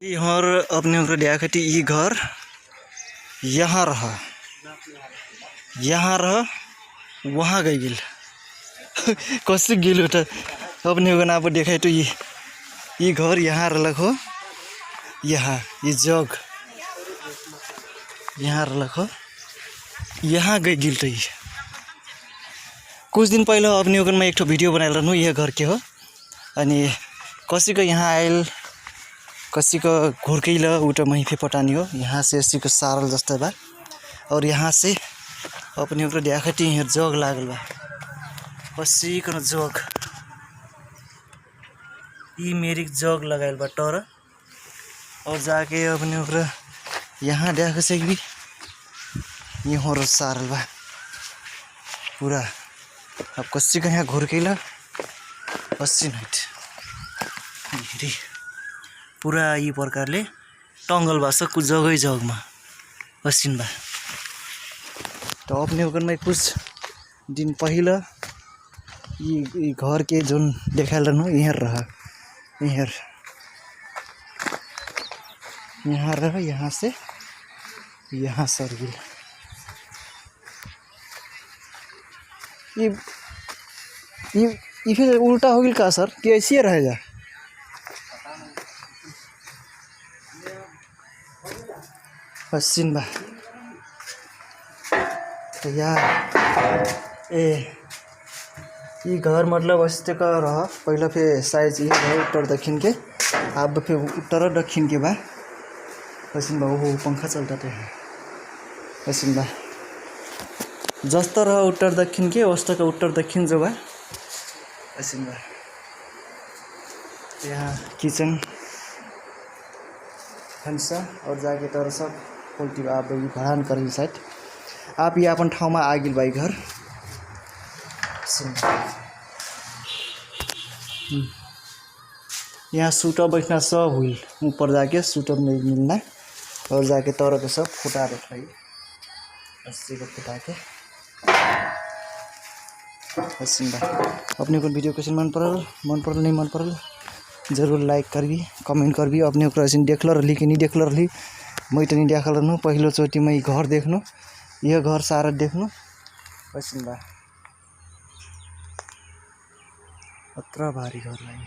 और अपने देखती ये घर यहाँ रह वहाँ गई गिल कस गिल उठा अपने अब देखा तो ये घर यहाँ रलक हो यहाँ ये जग यहाँ रलक हो यहाँ गई गिल तो कुछ दिन पहले अपने में एक वीडियो बनाए रहनु यह घर के हो अनि कसी को यहाँ आयल कसी को घुर्कैल उटा मही फे पटानी हो यहाँ से इसी को सारल जस्ता बा और यहाँ से अपने को देखती यहाँ जग लागल बा कसी को जग ये मेरी जग लगायल बा टर और जाके अपने को यहाँ देख से भी यहाँ रो सारल बा पूरा अब कसी को यहाँ घुर्कैल कसी नहीं पूरा ये प्रकार ले टंगल बा सब कुछ जगह जग में पसिन बा तो अपने में कुछ दिन पहले ये घर के जोन देखाल रहनु यहाँ रह यहाँ से यहाँ सरगिल ये फिर उल्टा हो गया का सर कि ऐसे रहेगा पश्चिम बा तो यार ये घर मतलब अस्ते का रहा पहला फिर साइज ये है उत्तर दक्षिण के अब फिर उत्तर और दक्षिण के बा पश्चिम बा वो पंखा चलता तो है पश्चिम बा जस्ता रहा उत्तर दक्षिण के वस्ता का उत्तर दक्षिण जो बा पश्चिम बा यहाँ किचन फंसा और जाके तर सब पोल्टी आप भरान कर साइड आप ये अपन ठाउँ में आगिल भाई घर यहाँ सूटर बैठना सब हुई ऊपर जाके सूटर नहीं मिलना और जाके तर के सब फुटा रखाई अस्सी को फुटा के अपने को वीडियो कैसे मन पड़ल नहीं मन पड़ल जरूर लाइक करबी कमेंट करबी अपने को ऐसे देख रही कि नहीं देख रही मैं तो नहीं देखल रहूँ पहलो चोटी में घर देखनु यह घर सारा देखनु कैसे बा अत्र भारी घर लगी